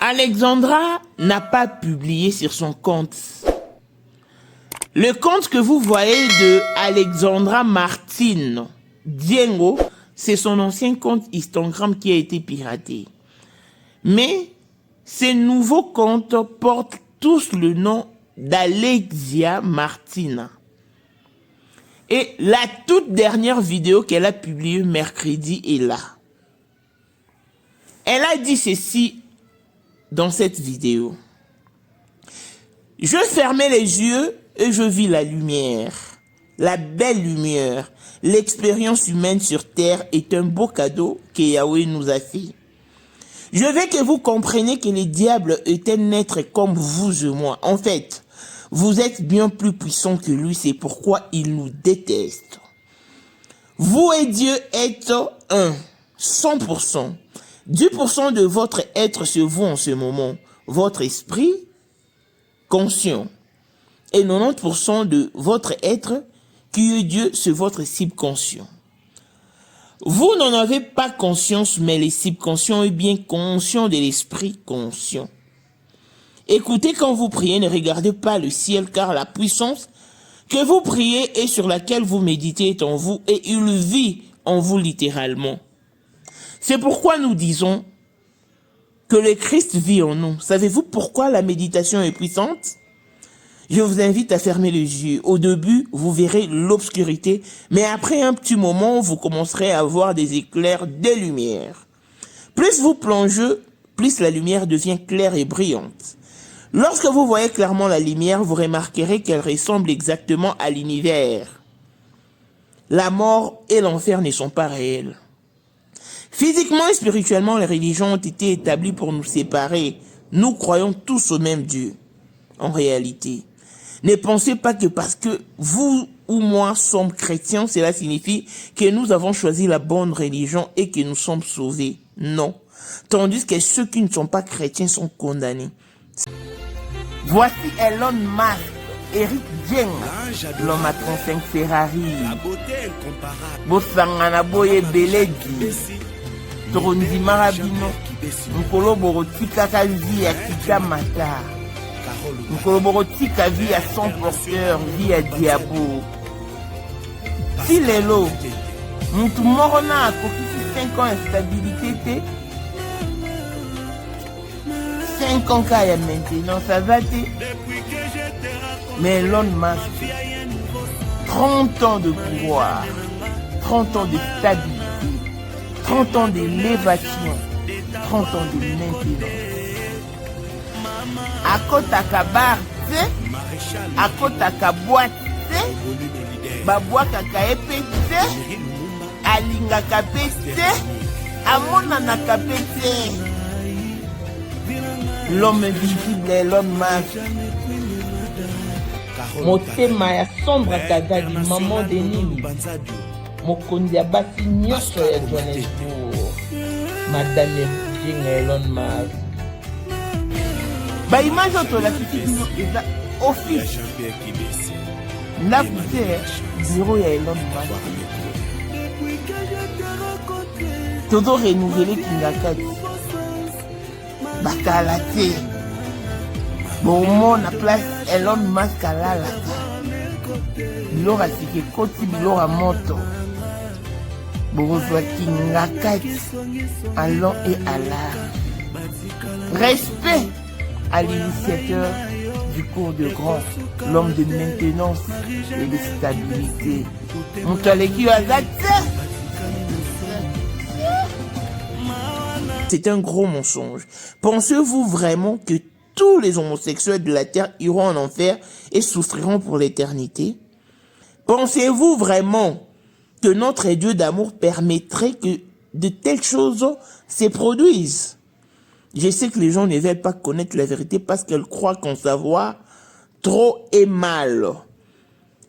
Alexandra n'a pas publié sur son compte. Le compte que vous voyez de Alexandra Martine Diengo, c'est son ancien compte Instagram qui a été piraté. Mais ces nouveaux comptes portent tous le nom d'Alexia Martina. Et la toute dernière vidéo qu'elle a publiée mercredi est là. Elle a dit ceci dans cette vidéo. Je fermais les yeux et je vis la lumière. La belle lumière. L'expérience humaine sur terre est un beau cadeau que Yahweh nous a fait. Je veux que vous compreniez que le diable est un être comme vous et moi. En fait, vous êtes bien plus puissant que lui, c'est pourquoi il nous déteste. Vous et Dieu êtes un, 100%. 10% de votre être se voit en ce moment, votre esprit conscient. Et 90% de votre être, qui est Dieu, c'est votre subconscient. Vous n'en avez pas conscience, mais le subconscient est bien conscient de l'esprit conscient. Écoutez quand vous priez, ne regardez pas le ciel, car la puissance que vous priez et sur laquelle vous méditez est en vous, et il vit en vous littéralement. C'est pourquoi nous disons que le Christ vit en nous. Savez-vous pourquoi la méditation est puissante? Je vous invite à fermer les yeux. Au début, vous verrez l'obscurité, mais après un petit moment, vous commencerez à voir des éclairs, des lumières. Plus vous plongez, plus la lumière devient claire et brillante. Lorsque vous voyez clairement la lumière, vous remarquerez qu'elle ressemble exactement à l'univers. La mort et l'enfer ne sont pas réels. Physiquement et spirituellement, les religions ont été établies pour nous séparer. Nous croyons tous au même Dieu. En réalité, ne pensez pas que parce que vous ou moi sommes chrétiens, cela signifie que nous avons choisi la bonne religion et que nous sommes sauvés. Non. Tandis que ceux qui ne sont pas chrétiens sont condamnés. Voici Elon Musk, Eric Dieng, l'homme à 35 Ferrari. Bosangana boye beledi. Torondi marabino. Nkolo borotika kazi ya kitamata. Nkolo borotika vie à son porteur, vie à diabo. Si lelo, mutu moko na akokisi 5 ans instabilité te. 5 ans kaya maintenant, ça va te. Mais Elon Musk, 30 ans de pouvoir, 30 ans de stabilité, 30 ans d'élévation, 30 ans de maintenance. Akotaka bar te, akotaka boîte te, babwakaka epe te, alingaka pe te, amonanaka pe te. L'homme invisible Elon Musk. Motema ya sombre kadadi maman de nini. Mokonzi ya basi nyonso ya Johannesburg. Madame King Elon Musk. Ba image oto la kitino eza office. La bureau ya Elon Musk. Todo renouveler Kingakati. Bakala te. Bon, na place Elon Musk alalaka. Bilora sike koti bilora moto. Borozwa Kingakati. Allons et à large. Respect à l'initiateur du cours de grand, l'homme de maintenance et de stabilité. Montaleki Azate. C'est un gros mensonge. Pensez-vous vraiment que tous les homosexuels de la terre iront en enfer et souffriront pour l'éternité? Pensez-vous vraiment que notre Dieu d'amour permettrait que de telles choses se produisent? Je sais que les gens ne veulent pas connaître la vérité parce qu'elles croient qu'en savoir trop est mal.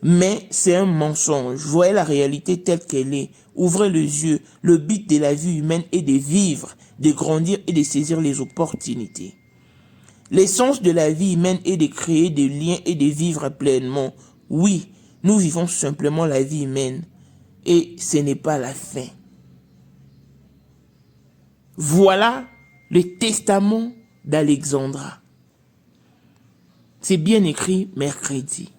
Mais c'est un mensonge. Voyez la réalité telle qu'elle est. Ouvrez les yeux. Le but de la vie humaine est de vivre, de grandir et de saisir les opportunités. L'essence de la vie humaine est de créer des liens et de vivre pleinement. Oui, nous vivons simplement la vie humaine. Et ce n'est pas la fin. Voilà le testament d'Alexandra. C'est bien écrit mercredi.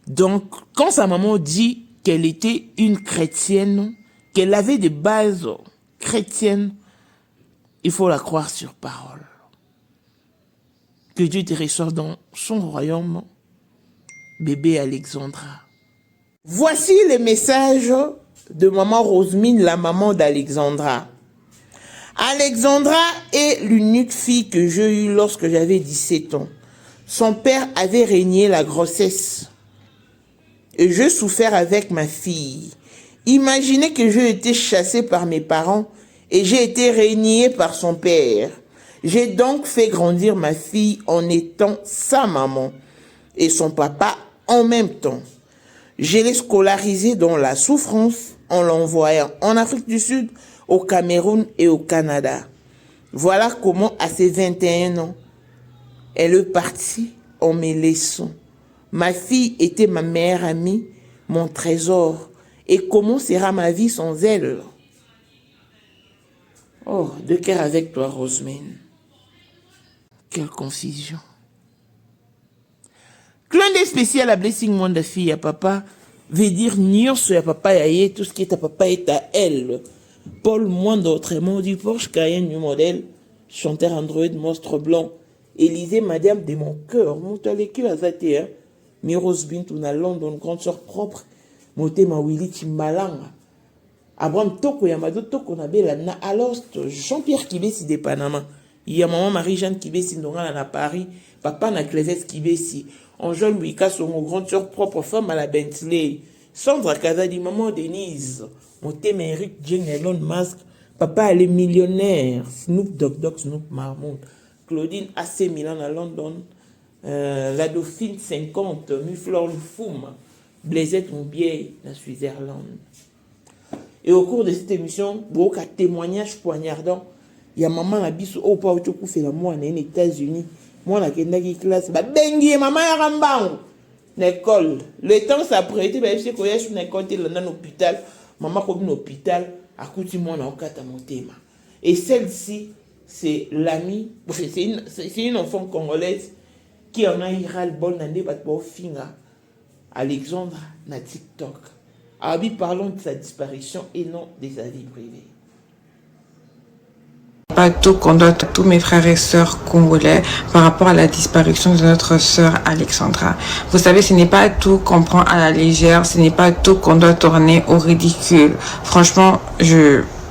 Donc, quand sa maman dit qu'elle était une chrétienne, qu'elle avait des bases chrétiennes, il faut la croire sur parole. Que Dieu te reçoive dans son royaume, bébé Alexandra. Voici les messages de maman Rosemine, la maman d'Alexandra. Alexandra est l'unique fille que j'ai eue lorsque j'avais 17 ans. Son père avait régné la grossesse. Et je souffert avec ma fille. Imaginez que j'ai été chassée par mes parents et j'ai été régnée par son père. J'ai donc fait grandir ma fille en étant sa maman et son papa en même temps. Je l'ai scolarisée dans la souffrance en l'envoyant en Afrique du Sud, au Cameroun et au Canada. Voilà comment, à ses 21 ans, elle est partie en me laissant. Ma fille était ma meilleure amie, mon trésor. Et comment sera ma vie sans elle? Oh, de cœur avec toi, Rosemine. Quelle confusion. Clin d'œil spécial à Blessing Monde fille à papa veut dire nyonso ya papa yaye, tout ce qui est à papa est à elle. Paul Moindre autrement dit Porsche Cayenne du modèle, chanteur Android monstre blanc. Élisée Madame de mon cœur, mon taléku à Zatea, Miros Bintou na London, grande sœur propre, Moté ma Willy Timbalanga. Abraham Toko Yamado Toko na bela na Alost, Jean-Pierre Kibesi de Panama. Il y a maman Marie-Jeanne Kibesi Ndonga na Paris, papa na Cléves Kibesi. Angèle Mouika sont mon grande sœur propre femme à la Bentley. Sandra Kazadi, maman Denise. Moté Eric Jane Elon Musk, papa elle est millionnaire. Snoop Dogg, Snoop Marmoud. Claudine AC Milan à London. La Dauphine 50, Muflor Lufoum. Blaisette Moubier, la Suisse-Irlande. Et au cours de cette émission, beaucoup de témoignages poignardants. Il y a maman la biso au pas au fait la moi aux États-Unis. Moi la kendaki classe ba bengi maman ya rambango. L'école. Le temps s'apprêtait ba c'est quoi je n'école dans l'hôpital. Maman comme l'hôpital a coutu moi na okata motema. Et celle-ci c'est l'amie, c'est une enfant congolaise qui en a ira le bon nande bat bo finga. Alexandra na TikTok. Abi parlons de sa disparition et non de sa vie privée. Pas tout qu'on doit tous mes frères et sœurs congolais par rapport à la disparition de notre sœur Alexandra. Vous savez, ce n'est pas tout qu'on prend à la légère, ce n'est pas tout qu'on doit tourner au ridicule. Franchement,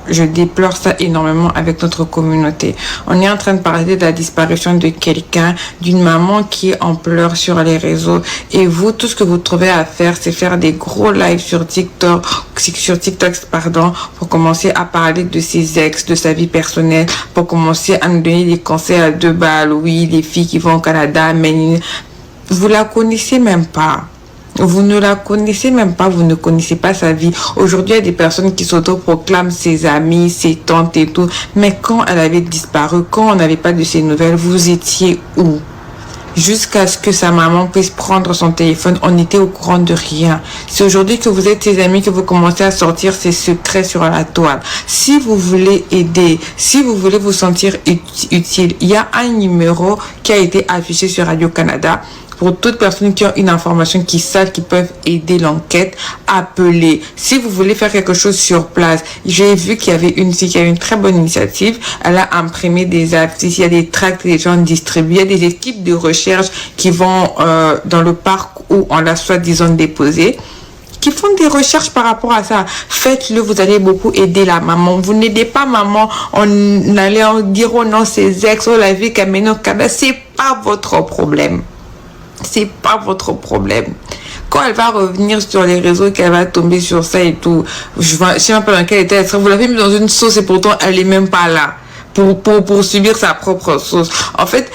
je déplore ça énormément avec notre communauté. On est en train de parler de la disparition de quelqu'un, d'une maman qui est en pleurs sur les réseaux. Et vous, tout ce que vous trouvez à faire, c'est faire des gros lives sur TikTok, pour commencer à parler de ses ex, de sa vie personnelle, pour commencer à nous donner des conseils à 2 balles. Oui, les filles qui vont au Canada, mais vous la connaissez même pas. Vous ne la connaissez même pas, vous ne connaissez pas sa vie. Aujourd'hui, il y a des personnes qui s'autoproclament ses amis, ses tantes et tout. Mais quand elle avait disparu, quand on n'avait pas de ses nouvelles, vous étiez où? Jusqu'à ce que sa maman puisse prendre son téléphone, on était au courant de rien. C'est aujourd'hui que vous êtes ses amis que vous commencez à sortir ses secrets sur la toile. Si vous voulez aider, si vous voulez vous sentir utile, il y a un numéro qui a été affiché sur Radio-Canada. Pour toutes personnes qui ont une information, qui savent, qui peuvent aider l'enquête, appelez. Si vous voulez faire quelque chose sur place, j'ai vu qu'il y avait une fille qui a une très bonne initiative. Elle a imprimé des affiches, il y a des tracts que les gens distribuent, il y a des équipes de recherche qui vont dans le parc où on l'a soi-disant déposé, qui font des recherches par rapport à ça. Faites-le, vous allez beaucoup aider la maman. Vous n'aidez pas maman en allant dire oh non, ses ex, oh la vie qu'a mené au Canada, c'est pas votre problème. C'est pas votre problème. Quand elle va revenir sur les réseaux, qu'elle va tomber sur ça et tout, je sais même pas dans quel état elle sera. Vous l'avez mis dans une sauce et pourtant elle est même pas là pour subir sa propre sauce. En fait,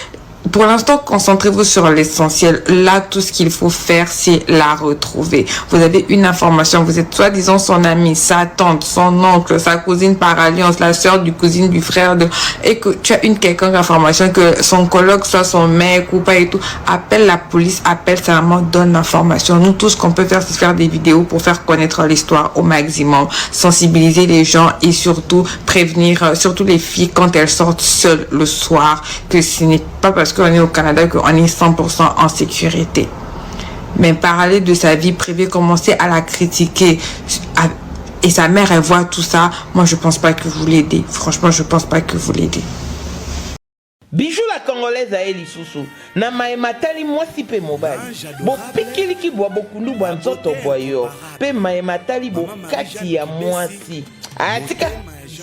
Pour l'instant, concentrez-vous sur l'essentiel. Là, tout ce qu'il faut faire, c'est la retrouver. Vous avez une information, vous êtes soi-disant son ami, sa tante, son oncle, sa cousine par alliance, la soeur du cousin, du frère, et que tu as une quelconque information, que son colloque soit son mec ou pas et tout. Appelle la police, appelle sa maman, donne l'information. Nous, tout ce qu'on peut faire, c'est faire des vidéos pour faire connaître l'histoire au maximum, sensibiliser les gens et surtout prévenir, surtout les filles quand elles sortent seules le soir, que ce n'est pas parce qu'on est au Canada qu'on est 100% en sécurité. Mais parler de sa vie privée, commencer à la critiquer, et sa mère, elle voit tout ça, moi je pense pas que vous l'aidez. Franchement, je pense pas que vous l'aidez. Bijou la congolaise a eli susu na maematali mwasi pe mobali bo pikili ki bwa bokundu bwa nzoto bwa yo pe maematali bo kati ya mwasi atika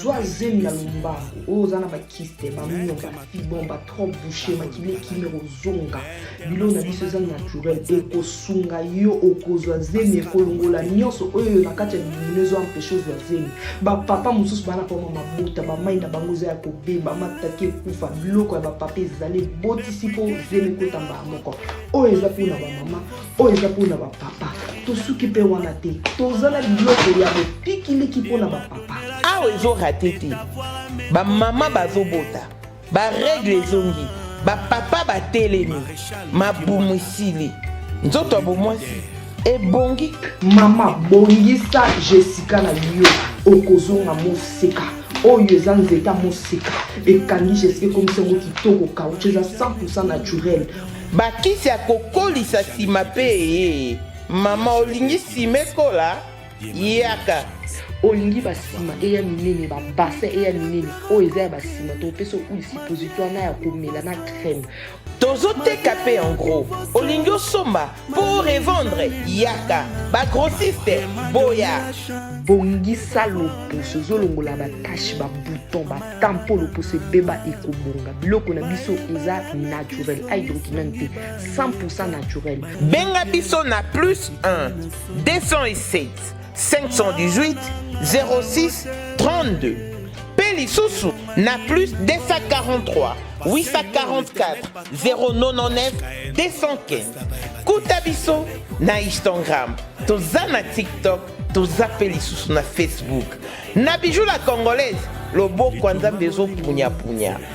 Joa zemi na lumbaku oza na bakiste bamionga fibomba trop bouché makile kimero zonga bilo na biso eza naturel ekosunga yo okozwa zemi ekolongola nyonso oyo na kati ya bimunezo empêche ozwa zemi bapapa mosusu bana poma mabuta bamai na bango eza ya kobeba mataki ekufa biloko ya bapapa ezali botisi mpo zemi ekotamba moko oyo eza mpona bamama oyo eza mpona bapapa tosuki mpe wana te toza na biloko ya bopikiliki mpona bapapa awa ezorate te bamama bazobota baregle ezongi bapapa batelemi mabumu esili nzoto ya bomwasi ebongi mama bongisa Jessica na yo okozonga moseka oyo eza nzeta moseka ekangi Jessica ekomisa yango kitoko kauche eza 100% naturel bakisi ya kokolisa nsima mpe mama olingi nsima ekola yaka olingi basima eya minene babassin eya minene oyo eza ya basima topesa oyo suppositoire na ya komela na crème tozoteka mpe en gros olingi osomba mpo revendre yaka bagrossiste boya bongisa loposo ozolongola batache babouton batampo loposo ebeba ekobonga biloko na biso eza naturel hydroquinone te 100% naturel benga biso na plus 1 207 518 06 32 Pelisusu na plus 243 844 099 215 Kutabiso na Instagram toza na TikTok toza Pelisusu na Facebook na Bijou la congolaise loboko nzambe ezopunya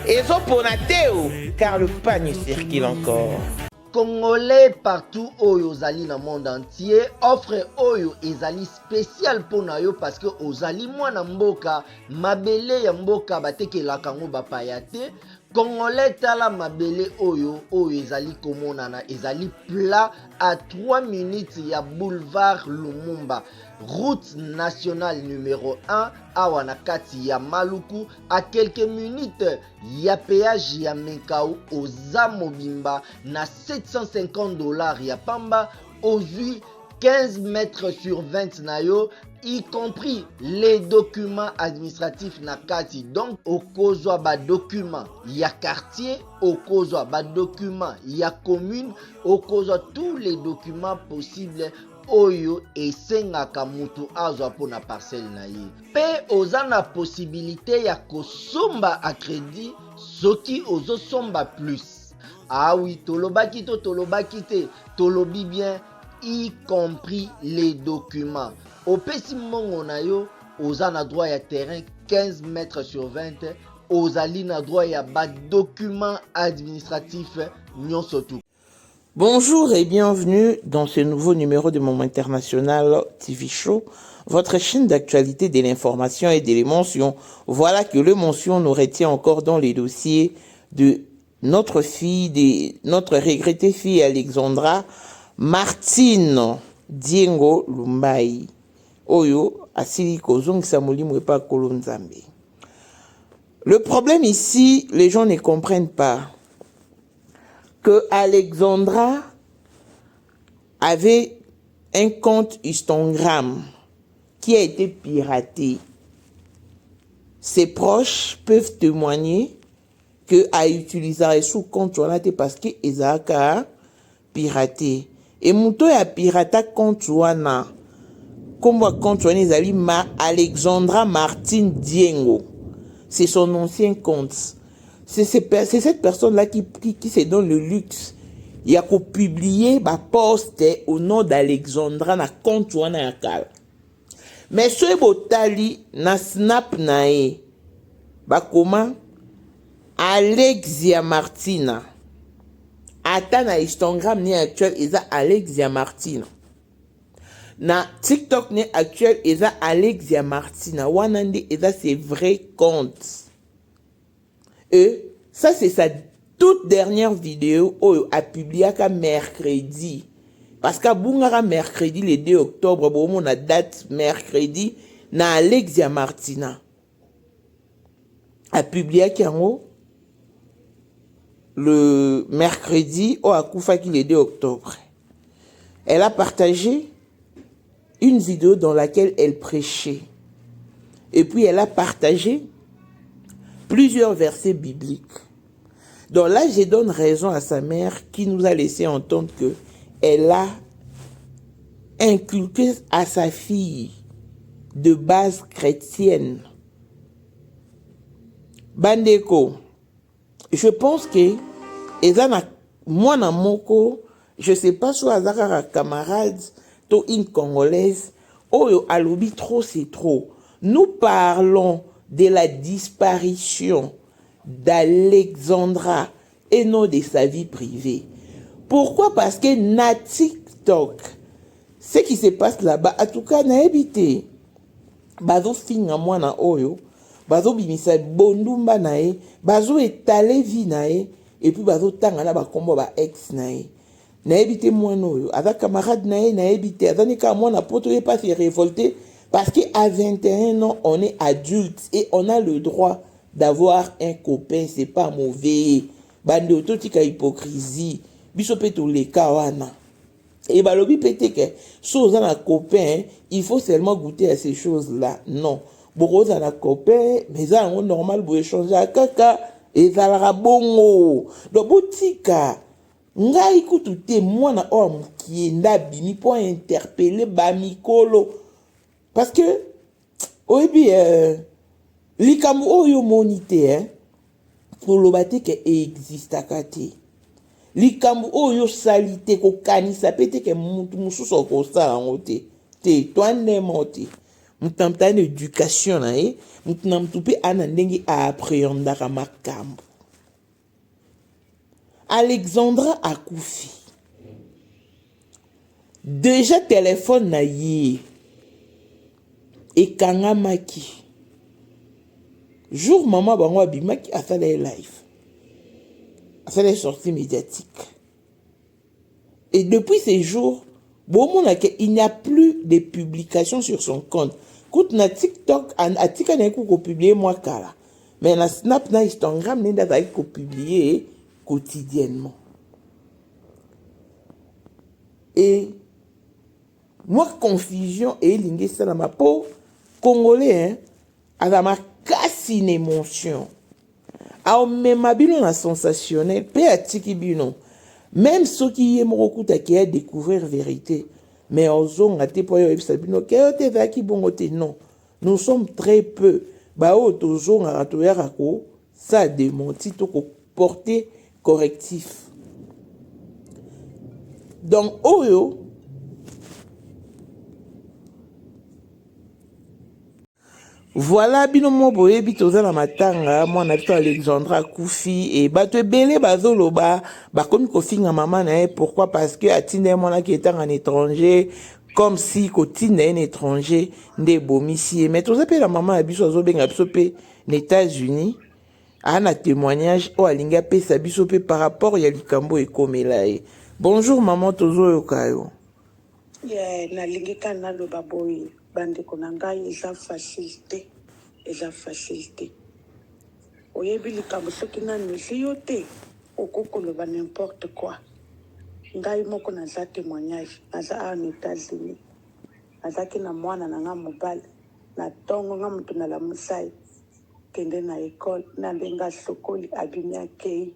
ezopona teo car le pagne circule encore. Congolais partout oyo ozali na monde entier offre oyo ezali spécial pona yo parce que ozali mwana mboka mabele ya mboka batekelaka ngo bapaya te Congolais tala mabele oyo ezali komonana ezali plat à 3 minutes ya boulevard Lumumba route nationale numéro 1 awa na kati ya Maluku à quelques minutes ya péage ya Menkau oza mobimba na $750 ya pamba ozui 15 mètres sur 20 na yo y compris les documents administratifs na kati donc okozwa ba documents ya quartier okozwa ba documents ya commune okozwa tous les documents possibles oyo esengaka mutu azwa pona parcelle na ye pe oza na possibilité ya kosomba a crédit soki ozosomba plus ah oui tolobaki te tolobi bien y compris les documents opesi mongo na yo oza na droit ya terrain 15 mètres sur 20 ozali na droit ya ba documents administratifs nyonso tu. Bonjour et bienvenue dans ce nouveau numéro de Moment International TV Show, votre chaîne d'actualité de l'information et de l'émotion. Voilà que l'émotion nous retient encore dans les dossiers de notre fille, de notre regrettée fille Alexandra Martine Diengo Lumbai. Oyo asili kozongisa molimo epa kolonzambe. Le problème ici, les gens ne comprennent pas que Alexandra avait un compte Instagram qui a été piraté. Ses proches peuvent témoigner que a utilisé sous compte parce que Ezaka piraté. Et muto ya pirata compte wana comme compte wana ezali Alexandra Martine Diengo. C'est son ancien compte. c'est cette personne-là qui se donne le luxe. Il y a qu'à publier ma poste au nom d'Alexandra na compte wana ya kala. Mais ce botali na snap nae ba comment Alexia Martina. Ata na Instagram ni actuel eza Alexia Martina. Na TikTok ni actuel eza Alexia Martina. Wanande eza ses vrais comptes. Et ça c'est sa toute dernière vidéo a publié qu'à mercredi. Parce qu'à Bungara mercredi le 2 octobre, bon la date mercredi na Alexia Martina a publié qu'en le mercredi au Akoufa qui le 2 octobre. Elle a partagé une vidéo dans laquelle elle prêchait. Et puis elle a partagé plusieurs versets bibliques. Donc là, je donne raison à sa mère qui nous a laissé entendre que elle a inculqué à sa fille de base chrétienne. Bandeko, je pense que moi na moko, je sais pas si azaka camarade to une congolaise, oh alobi trop c'est trop. Nous parlons de la disparition d'Alexandra et non de sa vie privée. Pourquoi? Parce que na TikTok, ce qui se passe là-bas, en tout cas, na habité. Bazo finga mwana oyo, bazo bimisa bondumba nae, bazo étaler vie nae, et puis bazo tanga na ba kombo ba ex nae. Na habité mwana oyo, avec camarade nae, na habité, azani ka mwana poto ye pas se révolter, parce qu'à 21 ans, on est adulte et on a le droit d'avoir un copain, c'est pas mauvais. Bande autotika hypocrisie, biso peto le kawana. Et balobi pété que si on a un copain, il faut seulement goûter à ces choses-là. Non. Beaucoup on a un copain, mais ça on normal pour échanger à kaka et ça la bongo. Donc botika, nga ikutu te mwana homme qui est nabimi pour interpeller bamikolo. Parce que oui bien likambo oyo monité hein pour le bâti que existe à côté. Likambo oyo salite ko kanisa pete ke mutu mususu ko sala ngote te toi nemote mutamta éducation na e mutamtupe ana ndenge a appréhender makambo. Alexandra akufi déjà téléphone na ye et kangamaki jour maman bango abimaki afala live afala sortie médiatique et depuis ces jours bon il n'y a plus de publications sur son compte. Écoute na TikTok atika na ko publier moi kala mais na Snap na Instagram nenda va ko publier quotidiennement. Et moi confusion et lingue ça na ma peau congolais hein azama kasi une émotion a même bino na sensationnel pe atiki bino même ceux qui aiment rokuta qui a découvrir vérité mais ozonga te po yo bino ke te va ki bongote non nous sommes très peu ba o tozonga ratoyaka ko ça démenti to ko porter correctif donc oyo voilà bino mo boyebi toza na matanga mwana bito Alexandra Koufi et bato ebele bazoloba bakomi kofinga mama na ye pourquoi parce que atinde mwana qui est en étranger comme si kotinde un étranger nde bomisi mais toza pe la maman ya biso azobenga biso pe na États-Unis ana témoignage o alinga pe sa biso pe par rapport ya likambo ekomela ye. Bonjour maman tozo yokayo. Na lingi kana lo baboyi bandeko na ngai eza facilité oyebi likambo soki nani esi yo te okokoloba n'importe quoi. Ngai moko naza témoignage naza awa na États-Unis nazaki na mwana na nga mobali na ntongo nga moto nalamusa ye kende na ekole na ndenge asokoli abimi akei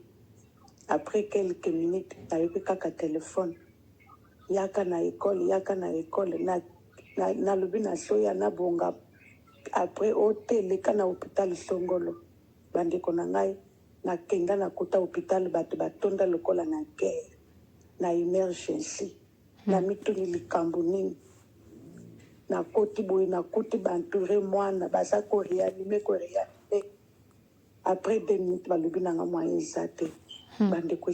après quelques minutes nayoki kaka telefone yaka na ekole nalobi na soya nabonga après oteleka na hôpital songolo bandeko na ngai nakenda nakuta hôpital bato batonda lokola na guerre na emergency na mituni likambo nini nakoti boye nakuti bantoure mwana baza koreanime après 2 minutes balobi nanga moyen eza te bandeko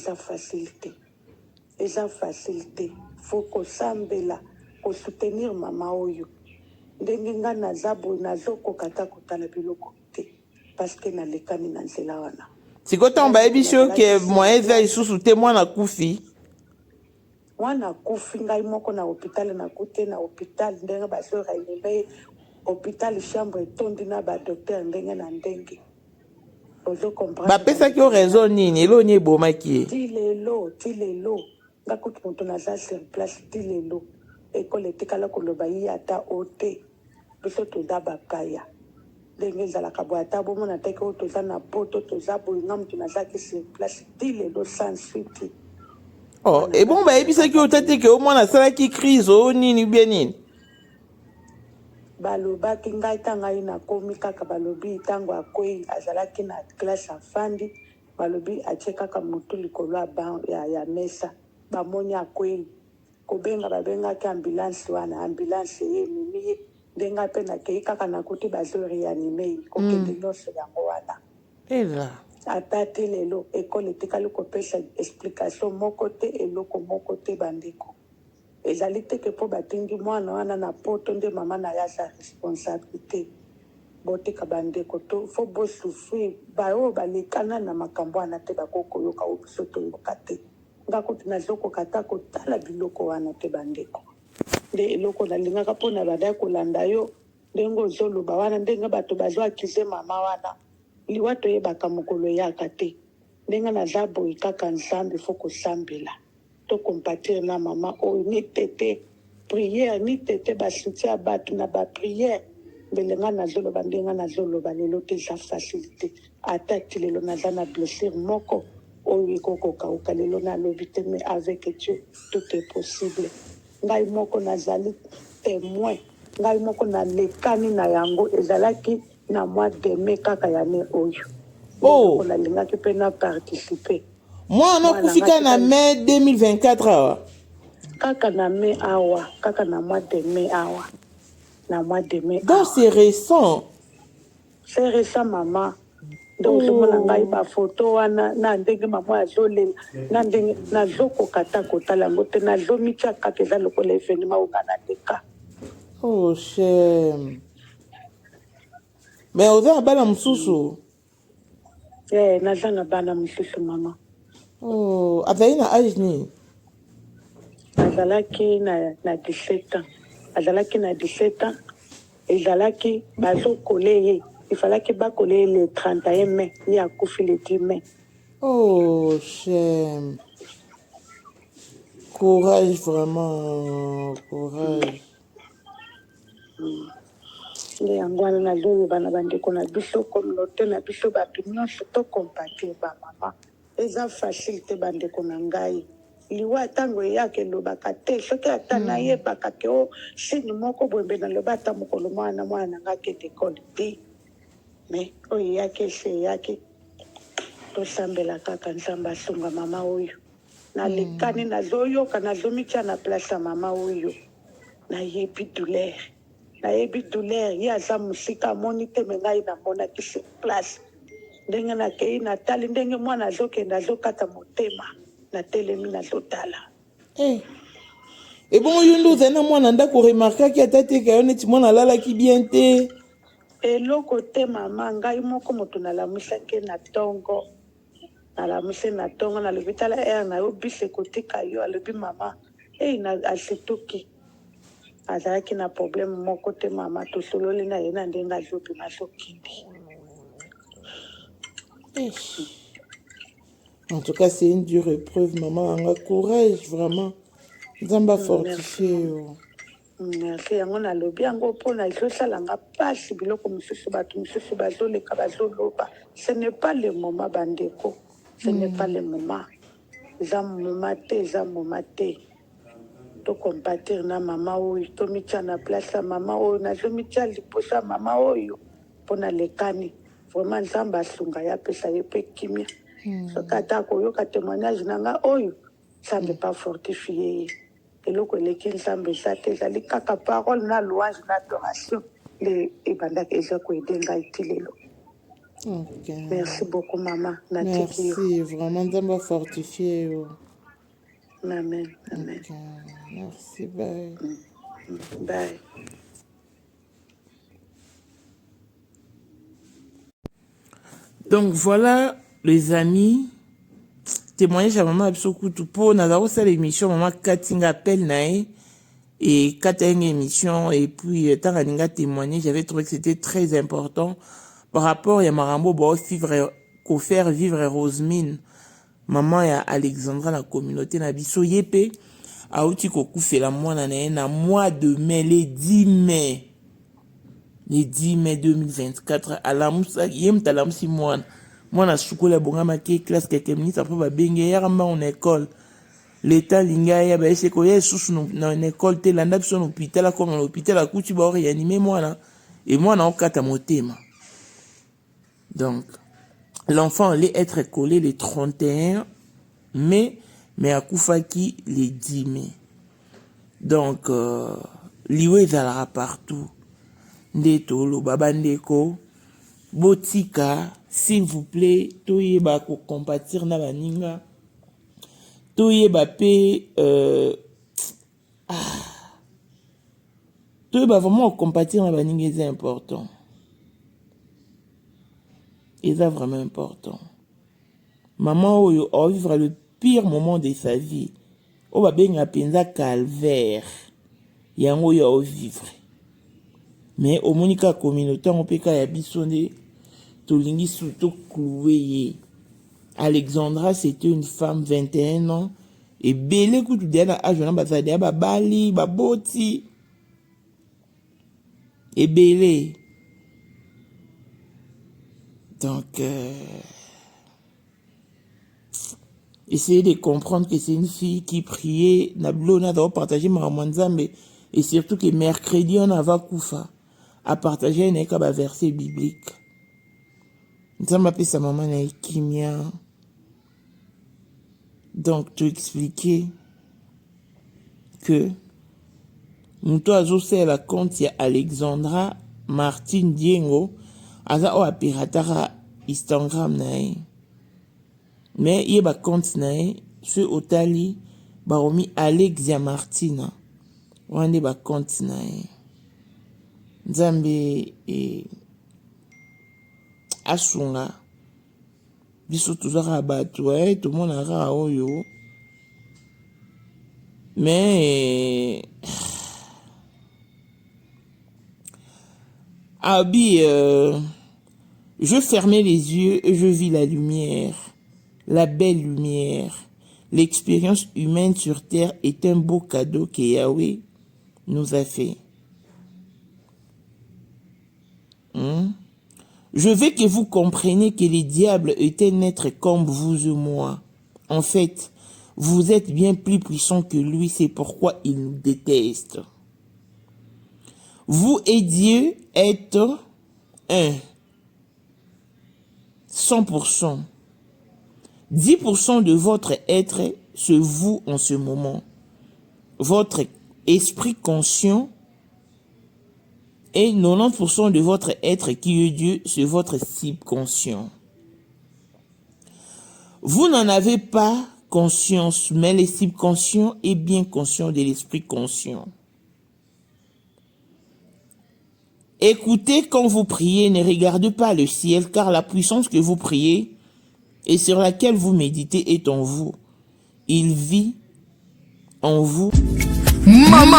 eza facilité faut kosambela kosoutenir mama oyo ndenge nga naza boye nazokoka ta kotala biloko te parce que nalekani na nzela wana sikoyo bayebi soki moyen eza lisusu te mwana kufi mwana kufi ngai moko na hôpital nakute na hôpital ndenge bazoreanime hôpital chambre etondi na badocteur ndenge na ndenge bapesaki yo raison nini eloni ebomaki ti lelo nga kutu moto naza sur place ti lelo ekole etikala koloba ye ata o te biso toza bapaya ndenge ezalaka boye ata bomona teke oyo toza na poto toza boye nga moto nazaki sur place ti lelo sans suite ebongo bayebisaki yo tateke omwana asalaki crise o nini bie nini balobaki ngai ta ngai nakomi kaka balobi ntango akwei azalaki na classe afandi balobi atie kaka motu likolo ya mesa bamoni akwei kobenga babengaki ambulance wana ambulance ye ememi ye ndenge mpe nakei kaka nakuti bazoreanime kokende nyonso yango wana ata te lelo ekole etikali kopesa explication moko te eloko moko te bandeko ezali teke mpo batindi mwana wana na poto nde mama na ye aza responsabilité botika bandeko to fo bosufrir baoyo balekana na makambo wana te bakokoyoka oyo biso toyoka te nga kuti nazokoka ta kotala biloko wana te bandeko nde eloko nalingaka mpo na bada kolanda yo ndenge ozoloba wana ndenge bato bazoakize mama wana liwa toyebaka mokolo eyaka te ndenge naza boye kaka nzambe fo kosambela tokompatir na mama oyo ni tete priere ni tete basoutien ya bato na bapriere mbele nga nazoloba ndenge nazoloba lelo te eza facilité ata ti lelo naza na blessure moko oyo ekokokauka lelo nalobi te mais avec Dieu tout est possible ngai moko nazali témoin ngai moko nalekani na yango ezalaki na mois de mai kaka ya ne oyo nalingaki mpe na participer mwana okufika na mai 2024 awa kaka na mai awa kaka na mois de mai awa na mois de mai donc c'est récent mama donc ozomona ngai bafoto wana na ndenge mama azolela na ndenge nazokoka ta kotala yango te nazomitya kaka eza lokola evenema oyo nga na leka cher mais oza na bana mosusu naza na bana mosusu mama azali na age nini azalaki na 17 ans azalaki na 17 ans ezalaki bazokole ye ifalaki bakole ye le 31 mai ye akufi le 10 mai cher courage vraiment courage nde yango wana nazoloba na bandeko na biso communauté na biso bato nyonso tokompatir bamama eza facile te bandeko na ngai liwa ntango eyaka elobaka te soki ata nayebaka ke o sini moko boyembe naloba ata mokolo mwana na nga akende ekole te mais oyo eyaki ese eyaki tosambela kaka nzambe asunga mama oyo nalekani nazoyoka nazomitya na place ya mama oyo nayebi douleur ye aza mosika amoni te me ngai namonaki sur place ndenge nakei natali ndenge mwana azokende azokata motema natelemi nazotala ebongo yo nde ozali na mwana ndako remarkaki ata teka yo neti mwana alalaki bien te eloko te mama ngai moko moto nalamusaki na ntongo nalobi tala ere na yo bise kotika yo alobi mama asituki azalaki na problème moko te mama tosololi na ye na ndenge azobima azokende en tout cas c'est une dure épreuve maman anga courage vraiment nzambe fortifié merci yango nalobi yango mpona ezosalanga mpasi biloko mosusu bato mosusu bazoleka bazoloba ce n'est pas le moment bandeko ce n'est pas le moment eza moma te tokompatir na mama oyo tomitya na place ya mama oyo nazomitya liboso ya mama oyo mpona lekani vraiment nzambe ahlunga ye apesa ye mpe kimia soki ata koyoka témoignage na nga oyo nzambe pa fortifie ye eloko eleki nzambe eza te ezali kaka parole na louange na adoration nde ebandaki eza koede ngai ti lelo. Merci beaucoup mama. Merci, vraiment nzambe fortifié yo. Amen, amen. Merci, bye. Bye. Donc voilà les amis, témoignage à maman Absokutu pour Nazaro c'est l'émission maman Katinga appelle nae et Katinga émission et puis Taraninga témoigner, j'avais trouvé que c'était très important par rapport à Marambo ba vivre ko faire vivre Rosemine maman ya Alexandra la communauté na biso yepé a outi ko kufela mwana na mois de mai le 10 mai. Le 10 mai 2024, à la moussa, yem talam si moi na soukola bonga maké classe quelques minutes après ba bengue yaramba en école. L'état linga ya ba ese ko ya sous na école te landa biso na hôpital comme na hôpital a kuti ba réanimer moi là et moi na okata motema. Donc l'enfant allait être collé le 31 mai mais à Koufaki le 10 mai. Donc liwe zalera partout. Ndetolo babandeko botika s'il vous plaît toyeba ko compatir na baninga toyeba pe toyeba vraiment compatir na baninga c'est important. Et c'est vraiment important. Maman oyo a vivre le pire moment de sa vie. O ba benga penza calvaire. Yango yo vivre. Mais au monika communauté on peut ya bisonde to lingi surtout cloué. Alexandra c'était une femme 21 ans et belé kutu dela ajona bazade ba bali ba boti et belé. Donc essayez de comprendre que c'est une fille qui priait nablona doit partager mamanzambe et surtout que mercredi on va koufa à partager un verset biblique. Nous avons appelé sa maman na kimia. Donc, tu expliquer que nous avons fait la compte ya Alexandra Martine Diengo aza o apiratara Instagram nae. Mais il y a compte nae ce otali baromi Alexia Martina. Wande ba compte nae. Nzambe asunga biso tozaka bato tomonaka oyo mais je fermais les yeux et je vis la lumière, la belle lumière. L'expérience humaine sur terre est un beau cadeau que Yahweh nous a fait. Je veux que vous compreniez que le diable est un être comme vous et moi. En fait, vous êtes bien plus puissant que lui, c'est pourquoi il nous déteste. Vous et Dieu êtes un. 100%. 10% de votre être, c'est vous en ce moment. Votre esprit conscient. Et 90% de votre être qui est Dieu, c'est votre subconscient. Vous n'en avez pas conscience, mais le subconscient est bien conscient de l'esprit conscient. Écoutez quand vous priez, ne regardez pas le ciel, car la puissance que vous priez et sur laquelle vous méditez est en vous. Il vit en vous. Mama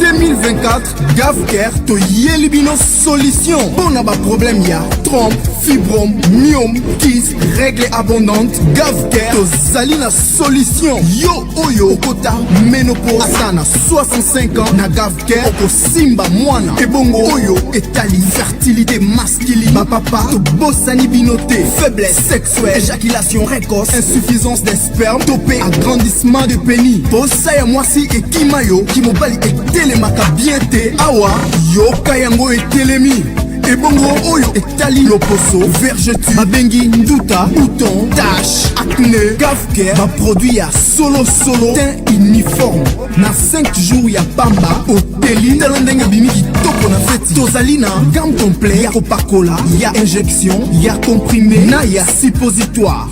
2024 Gavcare to yelibino solution. On a pas problème ya trompe, fibrome, myome, kyste, règle abondante. Gavcare to zalina solution. Yo oyo kota ménopause asana 65 ans na Gavcare oko simba mwana ebongo oyo etali fertilité masculine. Ma papa to bosani binoté, faiblesse sexuelle, éjaculation précoce, insuffisance des spermes, topé agrandissement de pénis. Bossa ya mwasi et kimayo ki mobali etelemaka bien te awa yoka yango etelemi ebongo oyo etali loposo vergeture babengi nduta bouton tache acné Gavker baproduit ya solo teint uniforme na 5 jours ya pamba oteli tala ndenge bimi kitoko na feti tozali na gamme complet ya kopakola ya injection ya comprimé na ya suppositoire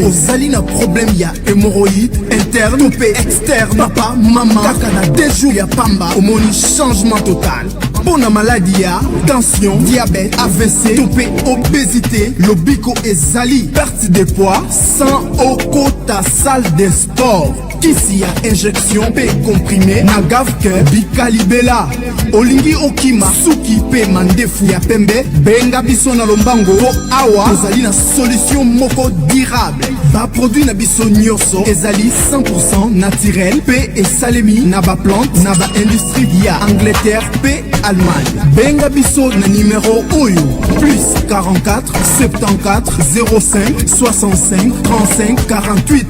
ozali na problème ya hémorroïde interne to pe externe papa mama kaka na 2 jours ya pamba omoni changement total mpona maladi ya tension diabète AVC to pe obésité lobiko ezali perte de poids sans okota salle de sport kisi ya injection pe comprimé na Gavker bikalibela olingi okima suki pe mandefu ya pembe benga biso na lombango po awa tozali na solution moko durable baproduit na biso nyonso ezali 100% naturel pe esalemi na baplante na baindustrie ya Angleterre pe Allemagne benga biso na numero oyo plus 44 74 05 65 35 48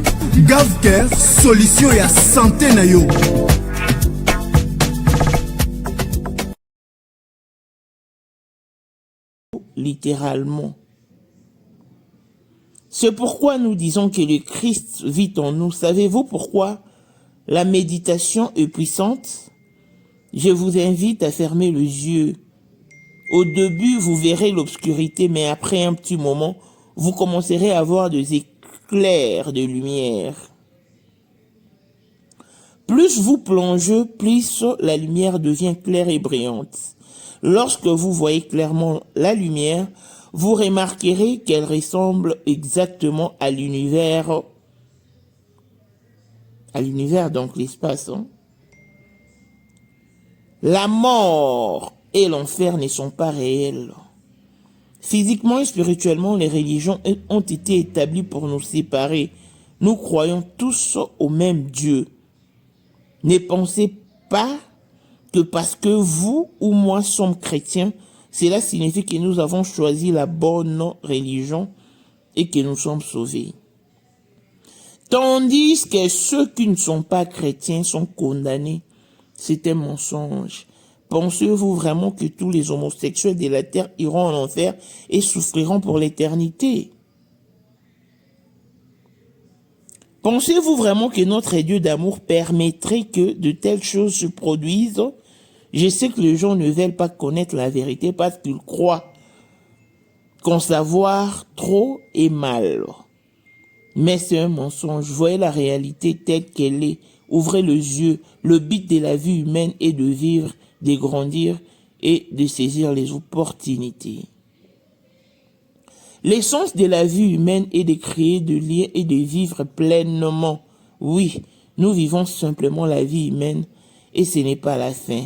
Gavker solution ya santé na yo. Littéralement. C'est pourquoi nous disons que le Christ vit en nous. Savez-vous pourquoi la méditation est puissante? Je vous invite à fermer les yeux. Au début, vous verrez l'obscurité, mais après un petit moment, vous commencerez à voir des éclairs de lumière. Plus vous plongez, plus la lumière devient claire et brillante. Lorsque vous voyez clairement la lumière, vous remarquerez qu'elle ressemble exactement à l'univers. À l'univers, donc l'espace. Hein? La mort et l'enfer ne sont pas réels. Physiquement et spirituellement, les religions ont été établies pour nous séparer. Nous croyons tous au même Dieu. Ne pensez pas que parce que vous ou moi sommes chrétiens, cela signifie que nous avons choisi la bonne religion et que nous sommes sauvés. Tandis que ceux qui ne sont pas chrétiens sont condamnés. C'est un mensonge. Pensez-vous vraiment que tous les homosexuels de la terre iront en enfer et souffriront pour l'éternité? Pensez-vous vraiment que notre Dieu d'amour permettrait que de telles choses se produisent? Je sais que les gens ne veulent pas connaître la vérité parce qu'ils croient qu'en savoir trop est mal. Mais c'est un mensonge. Voyez la réalité telle qu'elle est. Ouvrez les yeux. Le but de la vie humaine est de vivre, de grandir et de saisir les opportunités. L'essence de la vie humaine est de créer, de lier et de vivre pleinement. Oui, nous vivons simplement la vie humaine et ce n'est pas la fin.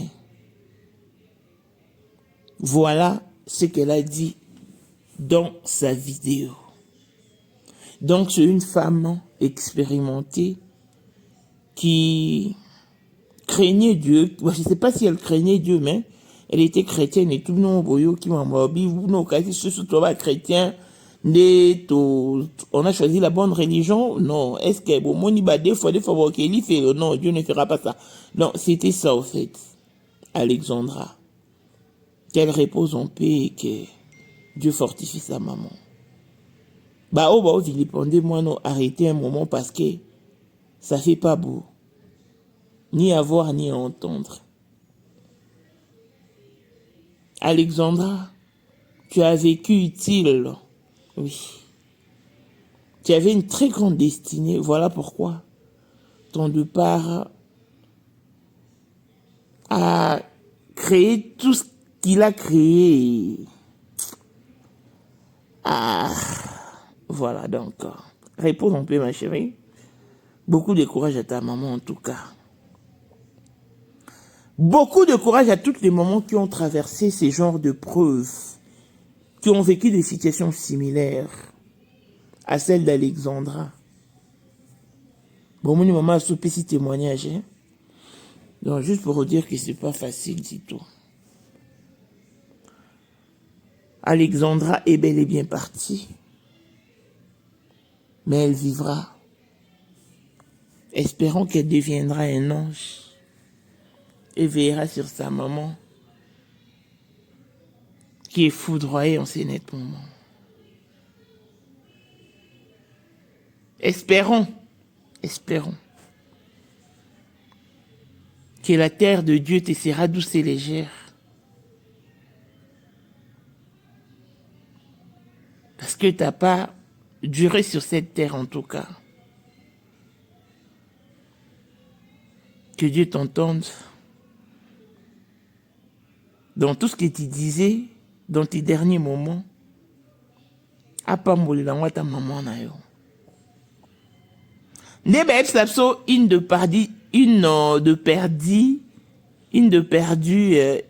Voilà ce qu'elle a dit dans sa vidéo. Donc c'est une femme expérimentée qui craignait Dieu. Je ne sais pas si elle craignait Dieu, mais elle était chrétienne et tout le monde qui m'a dit, chrétien, on a choisi la bonne religion. Non, est-ce que bon, non, Dieu ne fera pas ça. Non, c'était ça au fait. Alexandra, qu'elle repose en paix et que Dieu fortifie sa maman. Moi non, arrêtez un moment parce que ça fait pas beau. Ni à voir, ni à entendre. Alexandra, tu as vécu utile. Oui. Tu avais une très grande destinée. Voilà pourquoi ton départ a créé tout ce qu'il a créé. Ah, voilà donc. Repose un peu ma chérie. Beaucoup de courage à ta maman en tout cas. Beaucoup de courage à toutes les mamans qui ont traversé ces genres de preuves, qui ont vécu des situations similaires à celle d'Alexandra. Bon, mon maman a soupé ces témoignages. Hein? Donc, juste pour vous dire que c'est pas facile du tout. Alexandra est bel et bien partie. Mais elle vivra. Espérons qu'elle deviendra un ange et veillera sur sa maman qui est foudroyé en ces nets moments. Espérons que la terre de Dieu te sera douce et légère. Parce que tu n'as pas duré sur cette terre en tout cas. Que Dieu t'entende dans tout ce que tu disais dans tes derniers moments. Apambolela ta maman na yo. Une de perdu,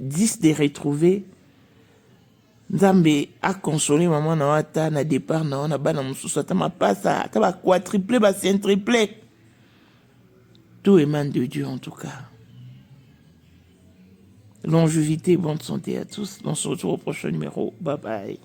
10 de retrouvé. Nzambe a consolé maman na wata na départ na bana mususu ata mapasa ata ba quadruplé ba centruplé. Tout émane de Dieu en tout cas. Longévité, bonne santé à tous. On se retrouve au prochain numéro. Bye bye.